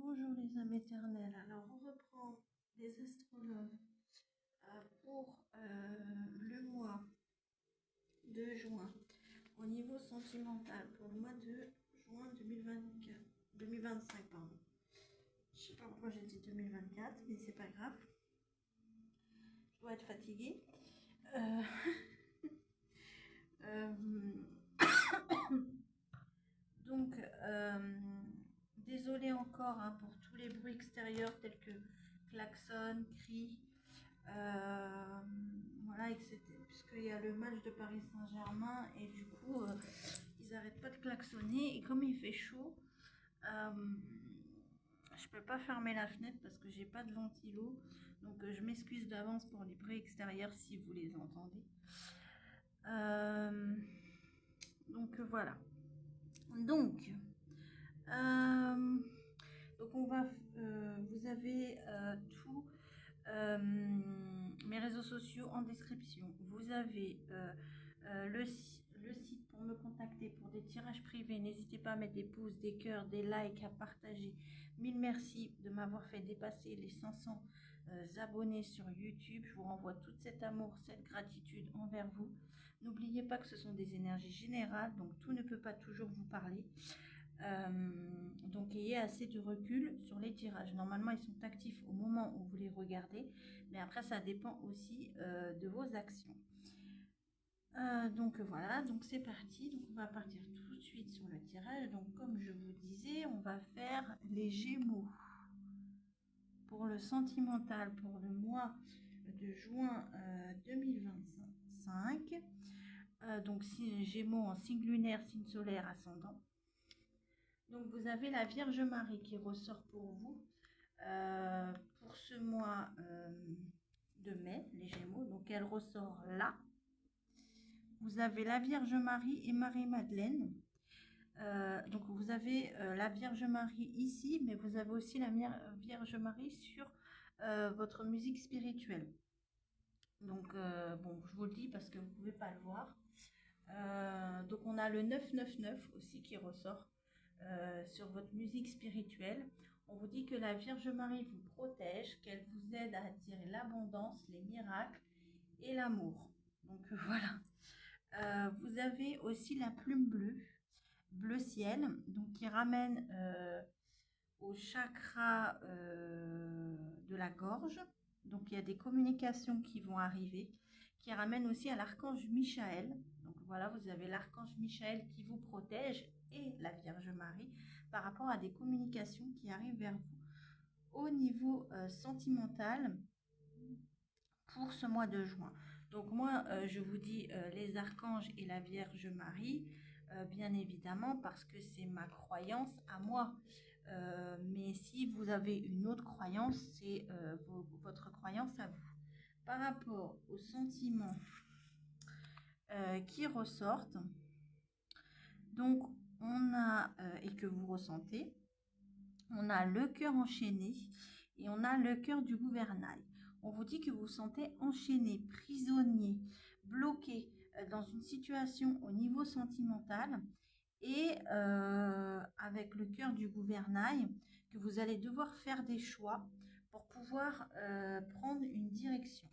Bonjour les âmes éternelles. Alors on reprend les astrologues pour le mois de juin au niveau sentimental pour le mois de juin 2025 pardon. Je sais pas pourquoi j'ai dit 2024 mais c'est pas grave. Je dois être fatiguée. Donc désolée encore pour tous les bruits extérieurs tels que klaxon, cris, voilà, etc. Puisqu'il y a le match de Paris Saint-Germain et du coup ils n'arrêtent pas de klaxonner et comme il fait chaud, je peux pas fermer la fenêtre parce que j'ai pas de ventilo, donc je m'excuse d'avance pour les bruits extérieurs si vous les entendez. Donc voilà. Donc on va, vous avez tous mes réseaux sociaux en description. Vous avez le site pour me contacter pour des tirages privés. N'hésitez pas à mettre des pouces, des cœurs, des likes, à partager. Mille merci de m'avoir fait dépasser les 500 abonnés sur YouTube. Je vous renvoie tout cet amour, cette gratitude envers vous. N'oubliez pas que ce sont des énergies générales, donc tout ne peut pas toujours vous parler. Donc ayez assez de recul sur les tirages. Normalement ils sont actifs au moment où vous les regardez, mais après ça dépend aussi de vos actions. Donc voilà, donc c'est parti. Donc on va partir tout de suite sur le tirage. Donc comme je vous disais, on va faire les Gémeaux pour le sentimental pour le mois de juin 2025. Donc Gémeaux en signe lunaire, signe solaire, ascendant. Donc vous avez la Vierge Marie qui ressort pour vous pour ce mois de mai, les Gémeaux. Donc elle ressort là. Vous avez la Vierge Marie et Marie-Madeleine. Donc vous avez la Vierge Marie ici, mais vous avez aussi la Vierge Marie sur votre musique spirituelle. Donc bon, je vous le dis parce que vous ne pouvez pas le voir. Donc on a le 999 aussi qui ressort sur votre musique spirituelle. On vous dit que la Vierge Marie vous protège, qu'elle vous aide à attirer l'abondance, les miracles et l'amour. Donc voilà. Vous avez aussi la plume bleue, bleu ciel, donc qui ramène au chakra de la gorge. Donc il y a des communications qui vont arriver, qui ramènent aussi à l'archange Michael. Donc voilà, vous avez l'archange Michael qui vous protège et la Vierge Marie par rapport à des communications qui arrivent vers vous. Au niveau sentimental, pour ce mois de juin. Donc moi, je vous dis les archanges et la Vierge Marie, bien évidemment, parce que c'est ma croyance à moi. Mais si vous avez une autre croyance, c'est votre croyance à vous. Par rapport aux sentiments qui ressortent, donc on a, et que vous ressentez, on a le cœur enchaîné et on a le cœur du gouvernail. On vous dit que vous vous sentez enchaîné, prisonnier, bloqué dans une situation au niveau sentimental et avec le cœur du gouvernail, que vous allez devoir faire des choix pour pouvoir prendre une direction.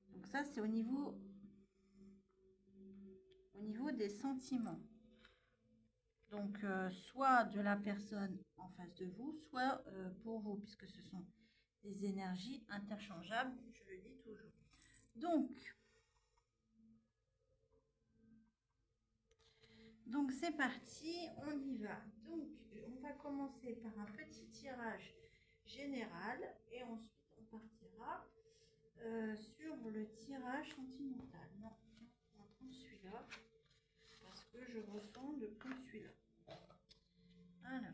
Donc ça, c'est au niveau des sentiments. Donc, soit de la personne en face de vous, soit pour vous, puisque ce sont des énergies interchangeables, je le dis toujours. Donc c'est parti, on y va. Donc, on va commencer par un petit tirage général et ensuite on partira sur le tirage sentimental. Non, on va prendre celui-là parce que je ressens de prendre celui-là. Alors.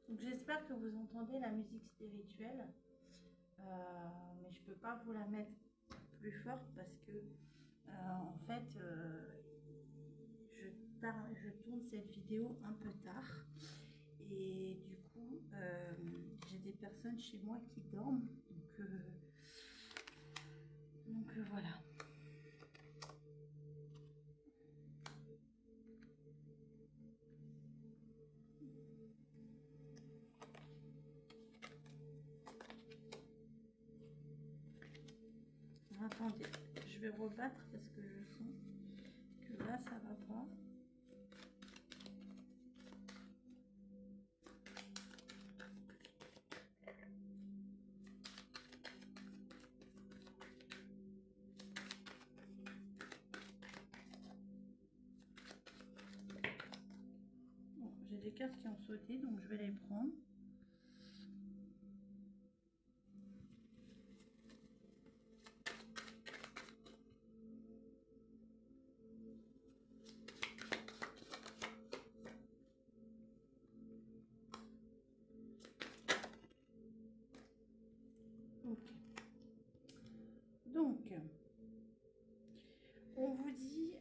Donc j'espère que vous entendez la musique spirituelle, mais je peux pas vous la mettre plus forte parce que en fait je tourne cette vidéo un peu tard et du coup j'ai des personnes chez moi qui dorment, donc voilà. Attendez, je vais rebattre parce que je sens que là ça va pas. Bon, j'ai des cartes qui ont sauté, donc je vais les prendre. Donc, on vous dit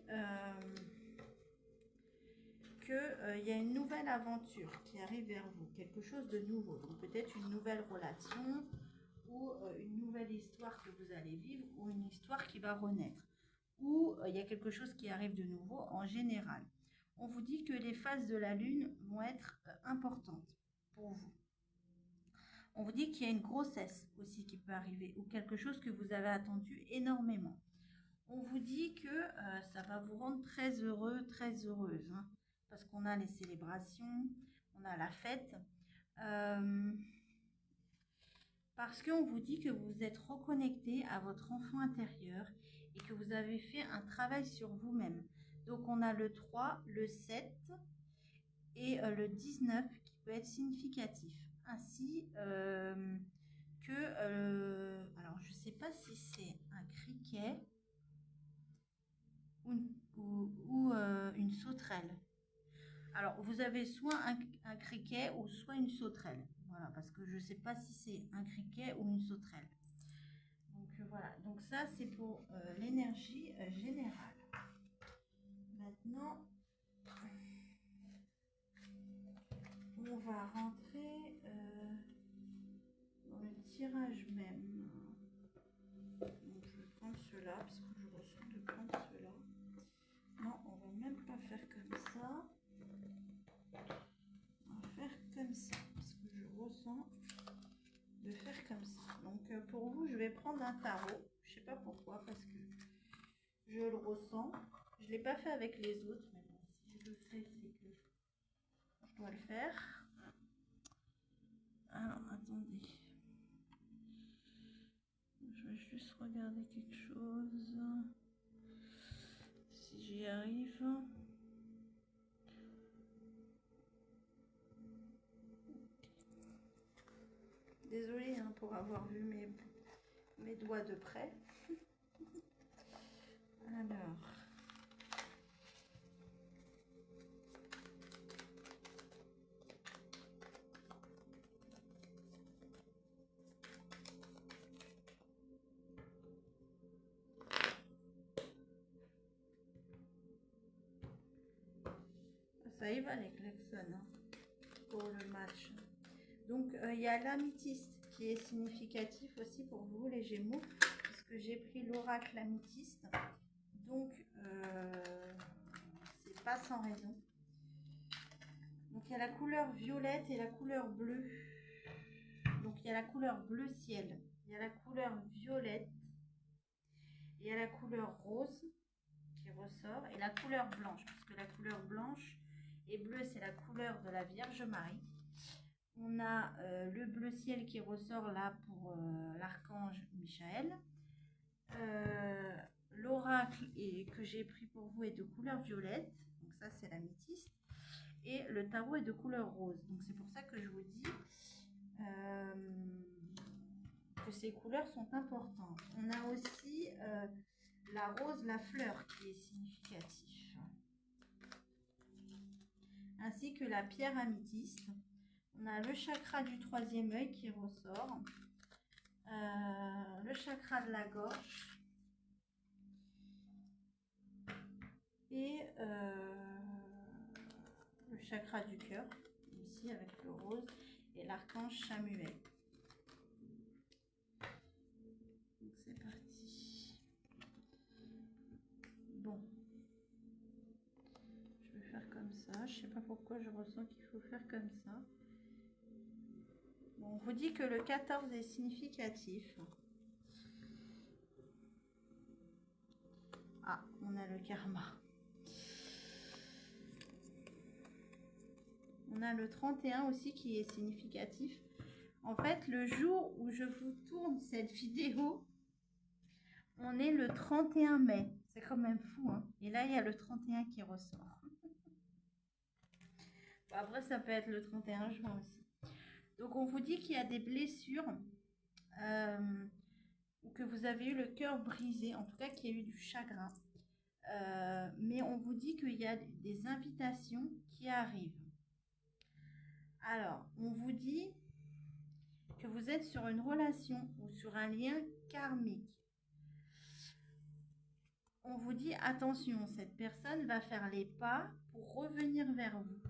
qu'il y a une nouvelle aventure qui arrive vers vous, quelque chose de nouveau. Donc, peut-être une nouvelle relation ou une nouvelle histoire que vous allez vivre ou une histoire qui va renaître. Ou il y a quelque chose qui arrive de nouveau en général. On vous dit que les phases de la Lune vont être importantes pour vous. On vous dit qu'il y a une grossesse aussi qui peut arriver ou quelque chose que vous avez attendu énormément. On vous dit que ça va vous rendre très heureux, très heureuse, hein, parce qu'on a les célébrations, on a la fête, parce qu'on vous dit que vous êtes reconnecté à votre enfant intérieur et que vous avez fait un travail sur vous-même. Donc on a le 3, le 7 et le 19 qui peut être significatif. Ainsi alors je ne sais pas si c'est un criquet ou une sauterelle. Alors vous avez soit un criquet ou soit une sauterelle. Voilà, parce que je ne sais pas si c'est un criquet ou une sauterelle. Donc voilà, donc ça c'est pour l'énergie générale. Maintenant, on va rentrer dans le tirage même. Donc, je vais prendre cela parce que je ressens de prendre cela. Non, on va même pas faire comme ça. On va faire comme ça parce que je ressens de faire comme ça. Donc pour vous, je vais prendre un tarot. Je sais pas pourquoi parce que je le ressens. Je l'ai pas fait avec les autres, mais bon, si je le fais, c'est que je dois le faire. Alors, attendez. Je vais juste regarder quelque chose. Si j'y arrive. Désolée hein, pour avoir vu mes doigts de près. Alors. Ça y va les klaxons hein, pour le match. Donc il y a l'améthyste qui est significatif aussi pour vous les Gémeaux, puisque j'ai pris l'oracle améthyste. Donc c'est pas sans raison. Donc il y a la couleur violette et la couleur bleue. Donc il y a la couleur bleu ciel, il y a la couleur violette, il y a la couleur rose qui ressort et la couleur blanche, parce que la couleur blanche et bleue c'est la couleur de la Vierge Marie. On a le bleu ciel qui ressort là pour l'archange Michael. L'oracle que j'ai pris pour vous est de couleur violette, donc ça c'est l'améthyste. Et le tarot est de couleur rose. Donc c'est pour ça que je vous dis que ces couleurs sont importantes. On a aussi la rose, la fleur qui est significative. Ainsi que la pierre améthyste. On a le chakra du troisième œil qui ressort. Le chakra de la gorge et le chakra du cœur, ici avec le rose, et l'archange Chamuel. Donc c'est parti. Bon. Je vais faire comme ça. Je sais pas pourquoi je ressens qu'il faut faire comme ça. Bon, on vous dit que le 14 est significatif. Ah, on a le karma. On a le 31 aussi qui est significatif. En fait, le jour où je vous tourne cette vidéo, on est le 31 mai. C'est quand même fou, hein. Et là, il y a le 31 qui ressort. Bon, après, ça peut être le 31 juin aussi. Donc, on vous dit qu'il y a des blessures ou que vous avez eu le cœur brisé, en tout cas qu'il y a eu du chagrin. Mais on vous dit qu'il y a des invitations qui arrivent. Alors, on vous dit que vous êtes sur une relation ou sur un lien karmique. On vous dit attention, cette personne va faire les pas pour revenir vers vous.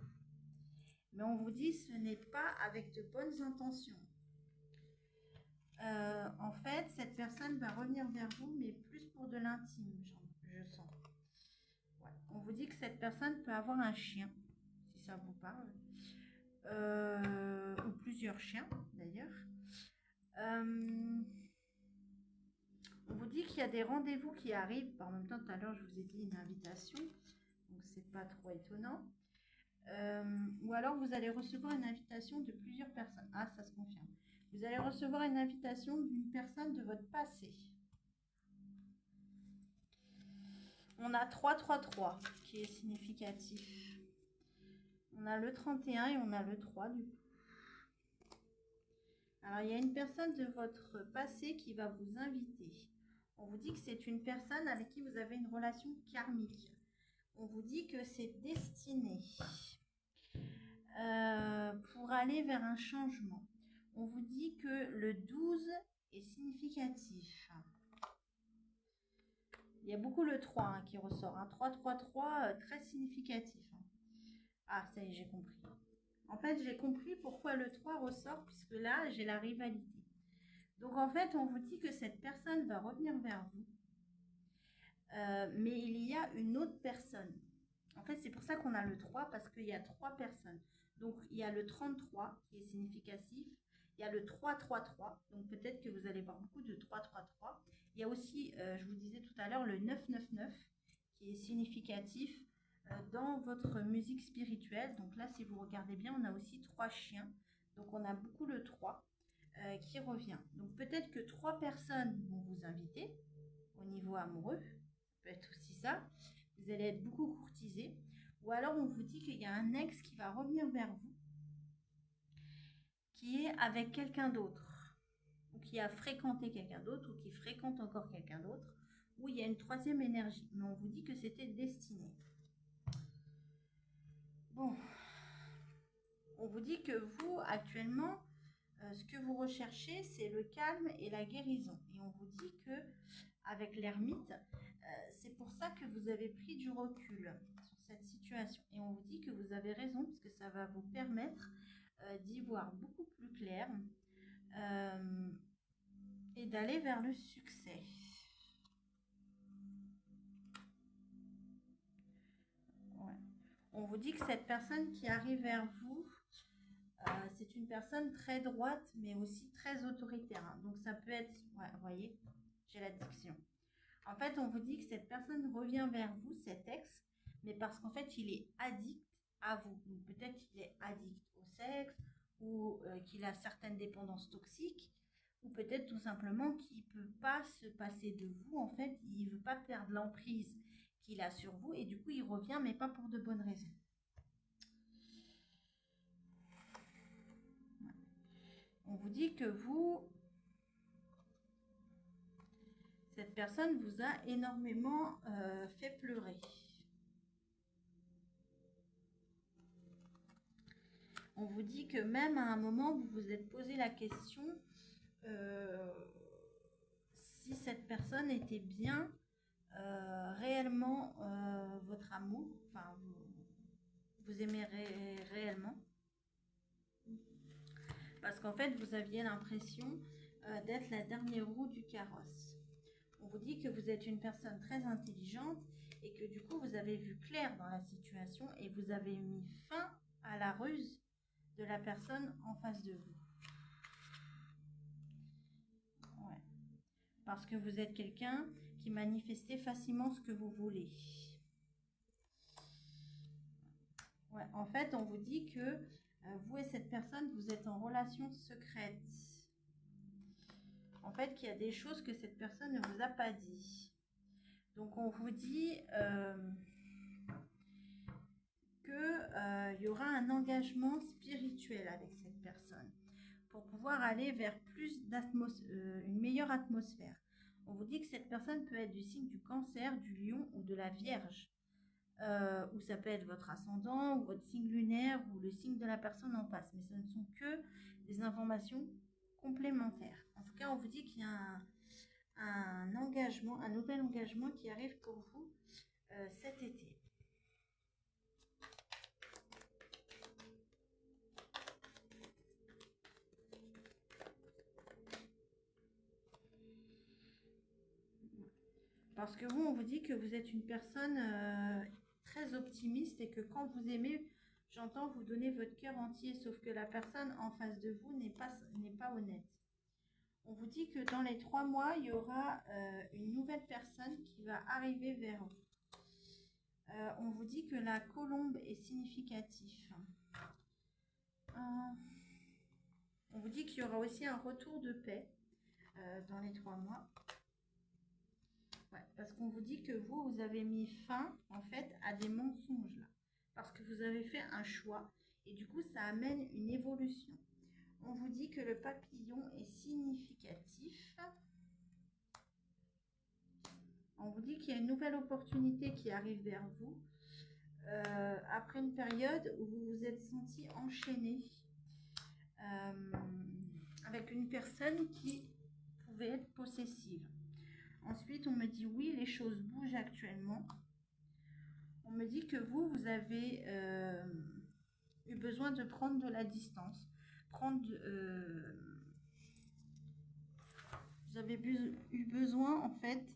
Mais on vous dit ce n'est pas avec de bonnes intentions. En fait, cette personne va revenir vers vous, mais plus pour de l'intime, je sens. Ouais. On vous dit que cette personne peut avoir un chien, si ça vous parle. Ou plusieurs chiens, d'ailleurs. On vous dit qu'il y a des rendez-vous qui arrivent. En même temps, tout à l'heure, je vous ai dit une invitation. Donc, c'est pas trop étonnant. Ou alors, vous allez recevoir une invitation de plusieurs personnes. Ah, ça se confirme. Vous allez recevoir une invitation d'une personne de votre passé. On a 333 qui est significatif. On a le 31 et on a le 3 du coup. Alors, il y a une personne de votre passé qui va vous inviter. On vous dit que c'est une personne avec qui vous avez une relation karmique. On vous dit que c'est destiné pour aller vers un changement. On vous dit que le 12 est significatif. Il y a beaucoup le 3 hein, qui ressort. 333, très significatif. Ah, ça y est, j'ai compris. En fait, j'ai compris pourquoi le 3 ressort, puisque là, j'ai la rivalité. Donc, en fait, on vous dit que cette personne va revenir vers vous. Mais il y a une autre personne. En fait, c'est pour ça qu'on a le 3, parce qu'il y a 3 personnes. Donc, il y a le 33 qui est significatif. Il y a le 333. Donc, peut-être que vous allez voir beaucoup de 333. Il y a aussi, je vous disais tout à l'heure, le 999 qui est significatif dans votre musique spirituelle. Donc là, si vous regardez bien, on a aussi 3 chiens. Donc, on a beaucoup le 3 qui revient. Donc, peut-être que 3 personnes vont vous inviter au niveau amoureux. Ça peut être aussi ça. Vous allez être beaucoup courtisé. Ou alors, on vous dit qu'il y a un ex qui va revenir vers vous, qui est avec quelqu'un d'autre, ou qui a fréquenté quelqu'un d'autre, ou qui fréquente encore quelqu'un d'autre, ou il y a une troisième énergie. Mais on vous dit que c'était destiné. Bon. On vous dit que vous, actuellement, ce que vous recherchez, c'est le calme et la guérison. Et on vous dit que avec l'ermite, c'est pour ça que vous avez pris du recul sur cette situation. Et on vous dit que vous avez raison, parce que ça va vous permettre d'y voir beaucoup plus clair et d'aller vers le succès. Ouais. On vous dit que cette personne qui arrive vers vous, c'est une personne très droite, mais aussi très autoritaire. Hein. Donc ça peut être, ouais, vous voyez, j'ai la diction. En fait, on vous dit que cette personne revient vers vous, cet ex, mais parce qu'en fait, il est addict à vous. Peut-être qu'il est addict au sexe, ou qu'il a certaines dépendances toxiques, ou peut-être tout simplement qu'il ne peut pas se passer de vous. En fait, il ne veut pas perdre l'emprise qu'il a sur vous, et du coup, il revient, mais pas pour de bonnes raisons. On vous dit que vous, cette personne vous a énormément fait pleurer. On vous dit que même à un moment, vous vous êtes posé la question, cette personne était bien réellement votre amour, enfin vous aimez réellement, parce qu'en fait vous aviez l'impression d'être la dernière roue du carrosse. On vous dit que vous êtes une personne très intelligente et que du coup vous avez vu clair dans la situation et vous avez mis fin à la ruse de la personne en face de vous. Ouais. Parce que vous êtes quelqu'un qui manifestait facilement ce que vous voulez. Ouais. En fait, on vous dit que vous et cette personne, vous êtes en relation secrète. En fait, qu'il y a des choses que cette personne ne vous a pas dit. Donc, on vous dit qu'il y aura un engagement spirituel avec cette personne pour pouvoir aller vers une meilleure atmosphère. On vous dit que cette personne peut être du signe du Cancer, du Lion ou de la Vierge. Ou ça peut être votre ascendant ou votre signe lunaire ou le signe de la personne en face. Mais ce ne sont que des informations complémentaires. En tout cas, on vous dit qu'il y a un engagement, un nouvel engagement qui arrive pour vous cet été. Parce que vous, on vous dit que vous êtes une personne très optimiste et que quand vous aimez, j'entends vous donner votre cœur entier, sauf que la personne en face de vous n'est pas honnête. On vous dit que dans les 3 mois, il y aura une nouvelle personne qui va arriver vers vous. On vous dit que la colombe est significatif. On vous dit qu'il y aura aussi un retour de paix dans les 3 mois. Ouais, parce qu'on vous dit que vous avez mis fin en fait à des mensonges là. Parce que vous avez fait un choix et du coup ça amène une évolution. On vous dit que le papillon est significatif. On vous dit qu'il y a une nouvelle opportunité qui arrive vers vous après une période où vous vous êtes senti enchaîné avec une personne qui pouvait être possessive. Ensuite, on me dit oui, les choses bougent actuellement. On me dit que vous avez eu besoin de prendre de la distance. Vous avez eu besoin, en fait,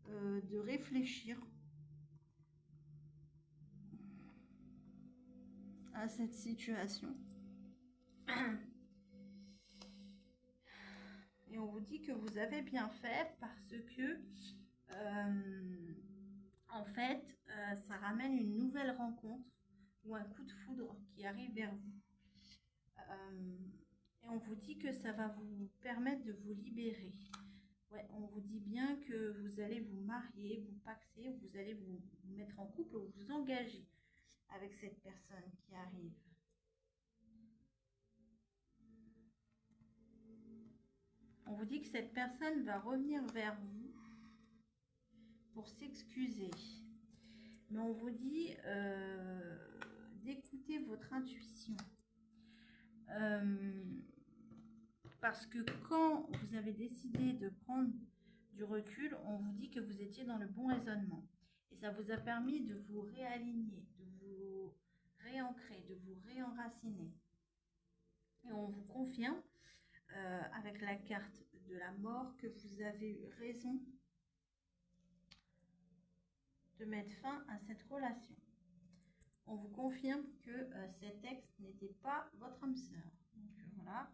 de réfléchir à cette situation. Et on vous dit que vous avez bien fait parce que en fait ça ramène une nouvelle rencontre ou un coup de foudre qui arrive vers vous. Et on vous dit que ça va vous permettre de vous libérer. Ouais, on vous dit bien que vous allez vous marier, vous paxer, vous allez vous mettre en couple ou vous engager avec cette personne qui arrive. On vous dit que cette personne va revenir vers vous pour s'excuser. Mais on vous dit d'écouter votre intuition. Parce que quand vous avez décidé de prendre du recul, on vous dit que vous étiez dans le bon raisonnement. Et ça vous a permis de vous réaligner, de vous réancrer, de vous réenraciner. Et on vous confirme avec la carte de la mort que vous avez eu raison de mettre fin à cette relation. On vous confirme que cet ex n'était pas votre âme sœur. Donc voilà.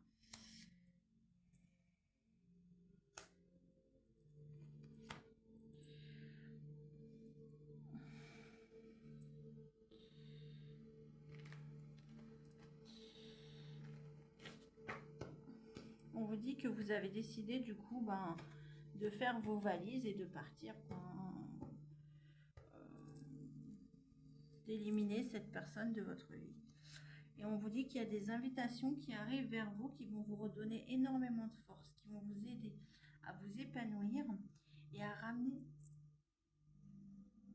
On vous dit que vous avez décidé du coup de faire vos valises et de partir, d'éliminer cette personne de votre vie. Et on vous dit qu'il y a des invitations qui arrivent vers vous, qui vont vous redonner énormément de force, qui vont vous aider à vous épanouir et à ramener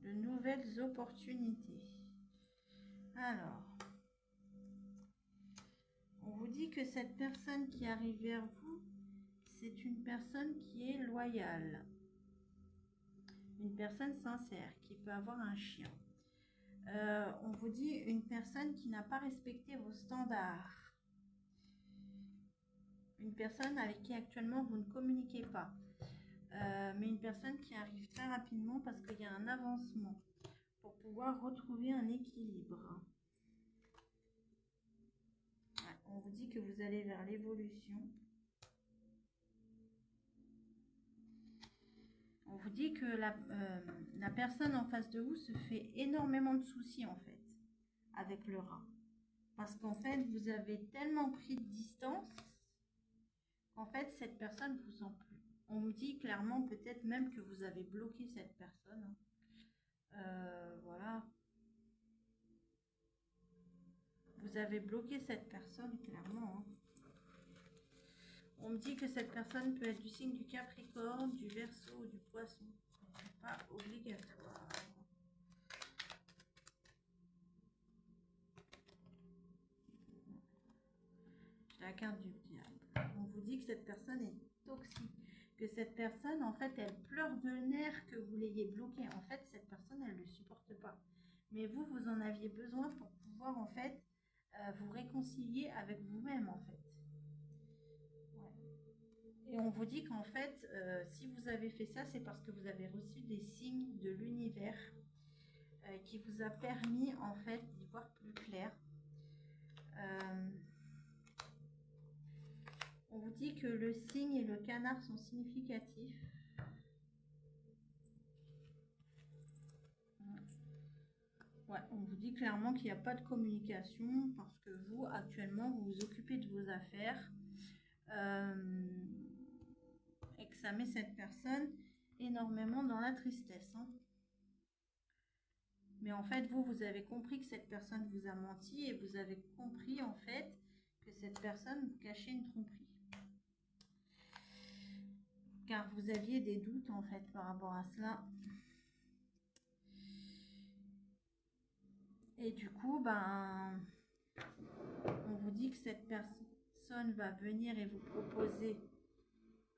de nouvelles opportunités. Alors, on vous dit que cette personne qui arrive vers vous, c'est une personne qui est loyale, une personne sincère, qui peut avoir un chien. On vous dit une personne qui n'a pas respecté vos standards. Une personne avec qui actuellement vous ne communiquez pas. Mais une personne qui arrive très rapidement parce qu'il y a un avancement pour pouvoir retrouver un équilibre. Ouais, on vous dit que vous allez vers l'évolution. On vous dit que la personne en face de vous se fait énormément de soucis en fait avec le rat. Parce qu'en fait, vous avez tellement pris de distance qu'en fait, cette personne vous sent plus. On me dit clairement peut-être même que vous avez bloqué cette personne. Voilà. Vous avez bloqué cette personne clairement. On me dit que cette personne peut être du signe du Capricorne, du Verseau ou du Poisson. C'est pas obligatoire. La carte du diable. On vous dit que cette personne est toxique, que cette personne en fait elle pleure de nerfs que vous l'ayez bloquée. En fait cette personne elle ne le supporte pas, mais vous en aviez besoin pour pouvoir en fait vous réconcilier avec vous-même en fait. Ouais. Et on vous dit qu'en fait si vous avez fait ça, c'est parce que vous avez reçu des signes de l'univers qui vous a permis en fait d'y voir plus clair. On vous dit que le cygne et le canard sont significatifs. Ouais, on vous dit clairement qu'il n'y a pas de communication parce que vous, actuellement, vous vous occupez de vos affaires et que ça met cette personne énormément dans la tristesse. Hein. Mais en fait, vous avez compris que cette personne vous a menti et vous avez compris en fait que cette personne vous cachait une tromperie. Car vous aviez des doutes en fait par rapport à cela. Et du coup, ben, on vous dit que cette personne va venir et vous proposer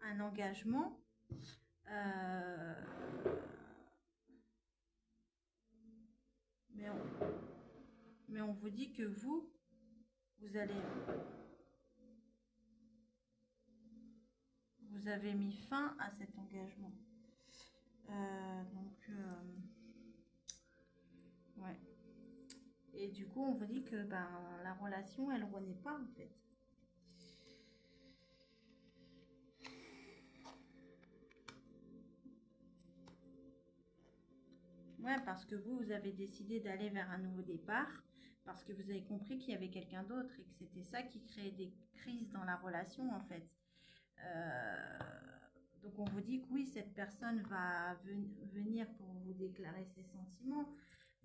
un engagement. Mais on vous dit que vous avez mis fin à cet engagement. Ouais. Et du coup, on vous dit que ben, la relation, elle renaît pas en fait. Ouais, parce que vous avez décidé d'aller vers un nouveau départ, parce que vous avez compris qu'il y avait quelqu'un d'autre et que c'était ça qui créait des crises dans la relation en fait. Donc on vous dit que oui, cette personne va venir pour vous déclarer ses sentiments,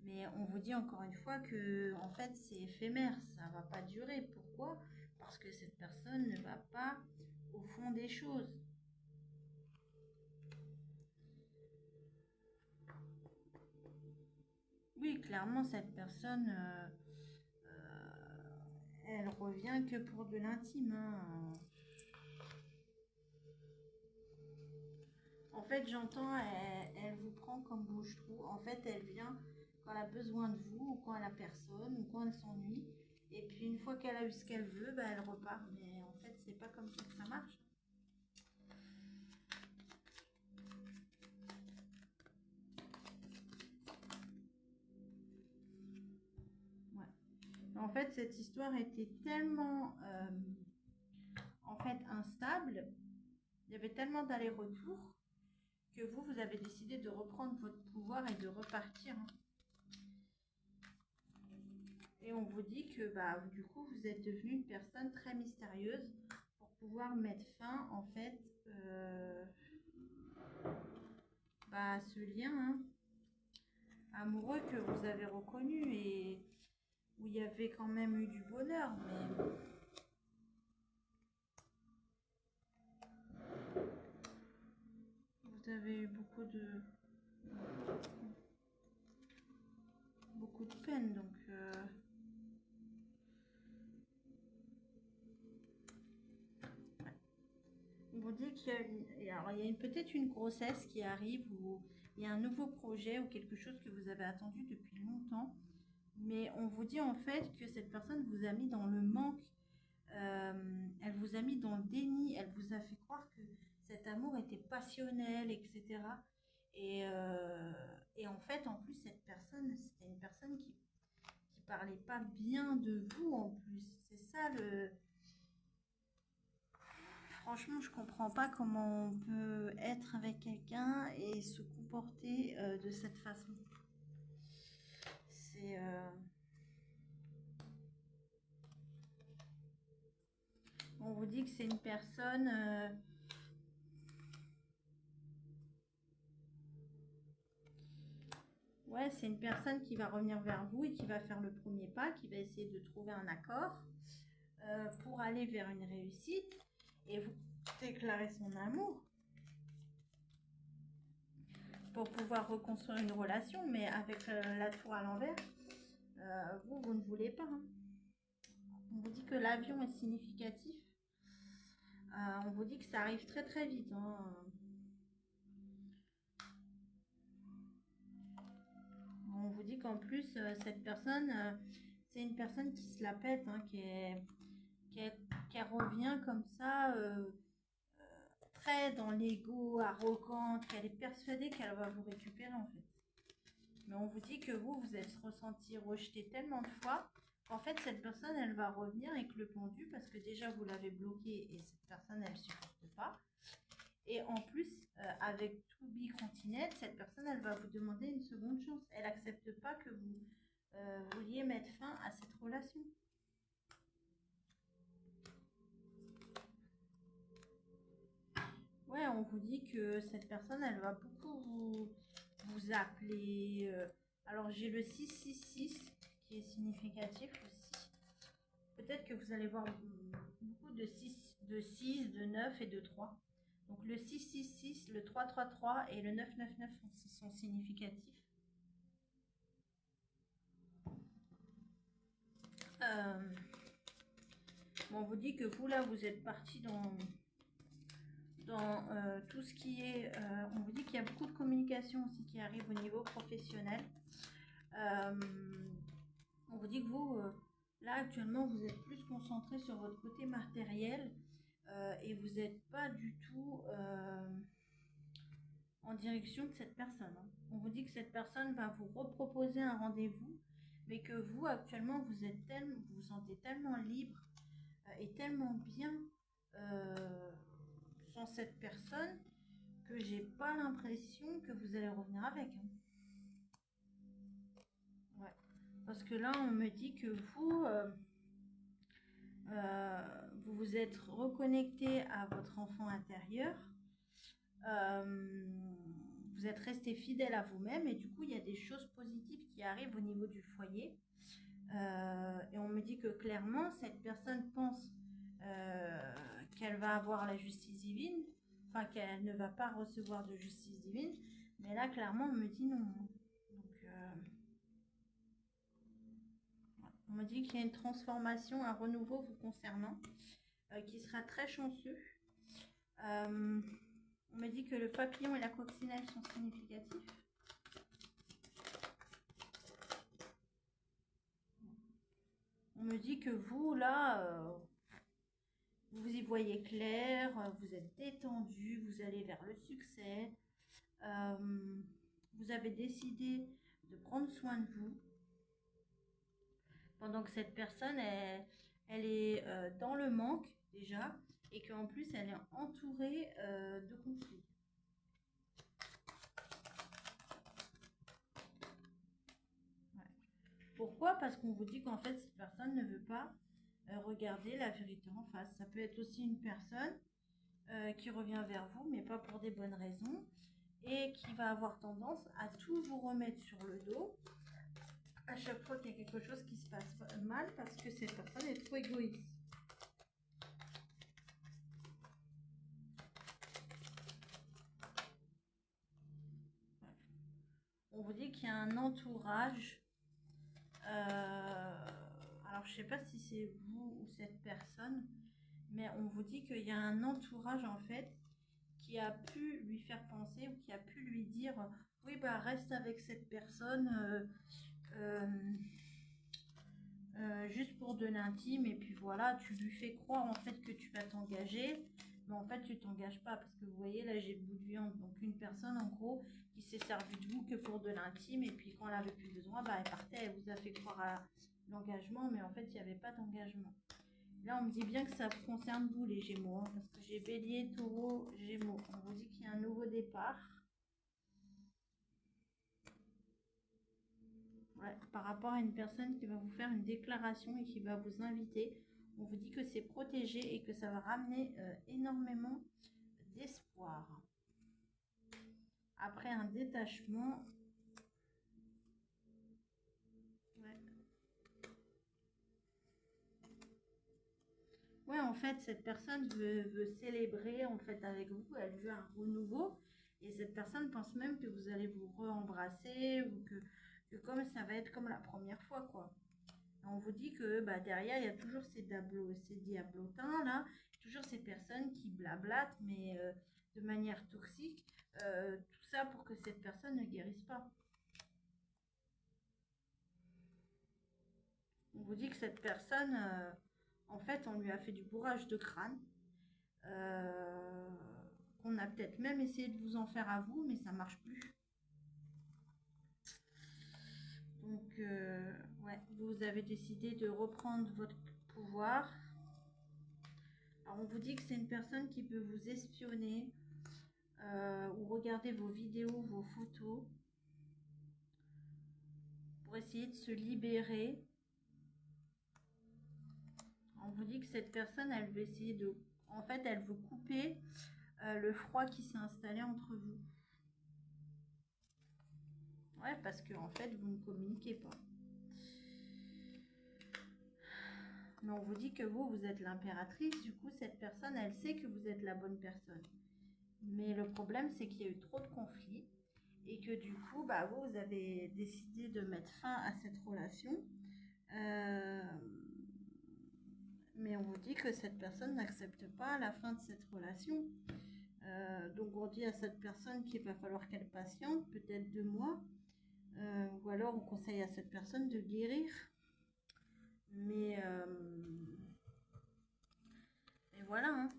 mais on vous dit encore une fois que en fait c'est éphémère, ça va pas durer. Pourquoi? Parce que cette personne ne va pas au fond des choses. Oui, clairement, cette personne, elle revient que pour de l'intime. Hein. En fait, j'entends, elle vous prend comme bouche-trou. En fait, elle vient quand elle a besoin de vous, ou quand elle a personne, ou quand elle s'ennuie. Et puis, une fois qu'elle a eu ce qu'elle veut, bah, elle repart. Mais en fait, c'est pas comme ça que ça marche. Ouais. En fait, cette histoire était tellement en fait instable. Il y avait tellement d'allers-retours que vous avez décidé de reprendre votre pouvoir et de repartir. Hein. Et on vous dit que bah, du coup, vous êtes devenue une personne très mystérieuse pour pouvoir mettre fin, en fait, à ce lien amoureux que vous avez reconnu et où il y avait quand même eu du bonheur. Mais vous avez eu beaucoup de peine, donc... On vous dit qu'il y a peut-être une grossesse qui arrive ou il y a un nouveau projet ou quelque chose que vous avez attendu depuis longtemps. Mais on vous dit en fait que cette personne vous a mis dans le manque, elle vous a mis dans le déni, elle vous a fait croire que cet amour était passionnel, etc. Et en fait, en plus, cette personne, c'était une personne qui parlait pas bien de vous en plus. C'est ça le... Franchement, je comprends pas comment on peut être avec quelqu'un et se comporter de cette façon. C'est... On vous dit que c'est une personne... Ouais, c'est une personne qui va revenir vers vous et qui va faire le premier pas, qui va essayer de trouver un accord pour aller vers une réussite et vous déclarer son amour pour pouvoir reconstruire une relation, mais avec la tour à l'envers, vous ne voulez pas. Hein. On vous dit que l'avion est significatif. On vous dit que ça arrive très très vite. Hein. On vous dit qu'en plus, cette personne, c'est une personne qui se la pète, hein, qui revient comme ça, très dans l'ego, arrogante, qu'elle est persuadée qu'elle va vous récupérer en fait. Mais on vous dit que vous êtes ressenti rejeté tellement de fois qu'en fait, cette personne, elle va revenir avec le pendu parce que déjà, vous l'avez bloqué et cette personne, elle ne supporte pas. Et en plus, avec To Be Continent, cette personne, elle va vous demander une seconde chance. Elle n'accepte pas que vous vouliez mettre fin à cette relation. Ouais, on vous dit que cette personne, elle va beaucoup vous appeler. Alors, j'ai le 666 qui est significatif aussi. Peut-être que vous allez voir beaucoup de 6, de 9 et de 3. Donc le 666, le 333 et le 999 sont significatifs. Bon, on vous dit que vous, là, vous êtes parti dans tout ce qui est... on vous dit qu'il y a beaucoup de communication aussi qui arrive au niveau professionnel. On vous dit que vous, là, actuellement, vous êtes plus concentré sur votre côté matériel et vous n'êtes pas du tout en direction de cette personne. Hein. On vous dit que cette personne va vous reproposer un rendez-vous, mais que vous, actuellement, vous vous sentez tellement libre et tellement bien sans cette personne que j'ai pas l'impression que vous allez revenir avec. Hein. Ouais. Parce que là, on me dit que vous, vous vous êtes reconnecté à votre enfant intérieur. Vous êtes resté fidèle à vous-même et du coup, il y a des choses positives qui arrivent au niveau du foyer. Et on me dit que clairement, cette personne pense qu'elle va avoir la justice divine, enfin qu'elle ne va pas recevoir de justice divine, mais là, clairement, on me dit non. Donc, on me dit qu'il y a une transformation, un renouveau vous concernant, qui sera très chanceux. On me dit que le papillon et la coccinelle sont significatifs. On me dit que vous, là, vous y voyez clair, vous êtes détendu, vous allez vers le succès. Vous avez décidé de prendre soin de vous. Pendant que cette personne, elle est dans le manque déjà, et qu'en plus, elle est entourée de conflits. Ouais. Pourquoi? Parce qu'on vous dit qu'en fait, cette personne ne veut pas regarder la vérité en face. Ça peut être aussi une personne qui revient vers vous, mais pas pour des bonnes raisons, et qui va avoir tendance à tout vous remettre sur le dos à chaque fois qu'il y a quelque chose qui se passe mal, parce que cette personne est trop égoïste. Ouais. On vous dit qu'il y a un entourage. Alors, je sais pas si c'est vous ou cette personne, mais on vous dit qu'il y a un entourage en fait qui a pu lui faire penser ou qui a pu lui dire oui bah reste avec cette personne juste pour de l'intime et puis voilà, tu lui fais croire en fait que tu vas t'engager, mais en fait tu t'engages pas parce que vous voyez là j'ai le bout de viande, donc une personne en gros qui s'est servie de vous que pour de l'intime et puis quand elle avait plus besoin, bah elle partait, elle vous a fait croire à l'engagement, mais en fait il n'y avait pas d'engagement. Là on me dit bien que ça vous concerne vous les Gémeaux, hein, parce que j'ai Bélier, Taureau, Gémeaux. On vous dit qu'il y a un nouveau départ. Ouais, par rapport à une personne qui va vous faire une déclaration et qui va vous inviter. On vous dit que c'est protégé et que ça va ramener énormément d'espoir. Après un détachement, ouais. Ouais, en fait, cette personne veut célébrer en fait avec vous, elle veut un renouveau. Et cette personne pense même que vous allez vous re-embrasser ou que comme ça va être comme la première fois, quoi. On vous dit que bah, derrière, il y a toujours ces diablotins là, toujours ces personnes qui blablatent, mais de manière toxique, tout ça pour que cette personne ne guérisse pas. On vous dit que cette personne, en fait, on lui a fait du bourrage de crâne, euh, qu'on a peut-être même essayé de vous en faire à vous, mais ça marche plus. Donc, ouais, vous avez décidé de reprendre votre pouvoir. Alors, on vous dit que c'est une personne qui peut vous espionner ou regarder vos vidéos, vos photos pour essayer de se libérer. On vous dit que cette personne, elle veut essayer de... En fait, elle veut couper le froid qui s'est installé entre vous. Ouais, parce que en fait, vous ne communiquez pas. Mais on vous dit que vous êtes l'impératrice. Du coup, cette personne, elle sait que vous êtes la bonne personne. Mais le problème, c'est qu'il y a eu trop de conflits et que du coup, bah, vous avez décidé de mettre fin à cette relation. Mais on vous dit que cette personne n'accepte pas la fin de cette relation. Donc on dit à cette personne qu'il va falloir qu'elle patiente, peut-être 2 mois. Ou alors on conseille à cette personne de guérir. Mais voilà, hein.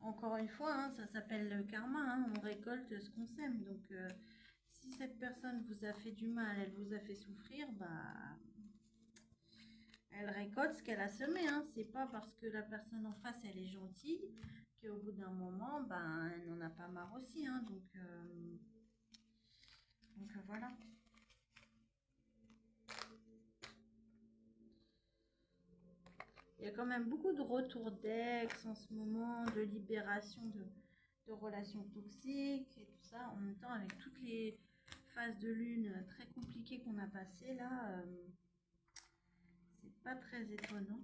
Encore une fois, hein, ça s'appelle le karma, hein, on récolte ce qu'on sème. Donc si cette personne vous a fait du mal, elle vous a fait souffrir, bah elle récolte ce qu'elle a semé, hein. C'est pas parce que la personne en face elle est gentille qu'au bout d'un moment, ben elle n'en a pas marre aussi, hein. Donc voilà. Il y a quand même beaucoup de retours d'ex en ce moment, de libération de relations toxiques et tout ça. En même temps, avec toutes les phases de lune très compliquées qu'on a passées là, c'est pas très étonnant.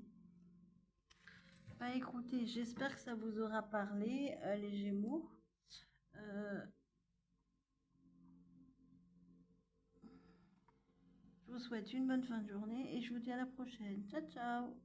Bah écoutez, j'espère que ça vous aura parlé, les Gémeaux. Je vous souhaite une bonne fin de journée et je vous dis à la prochaine. Ciao, ciao!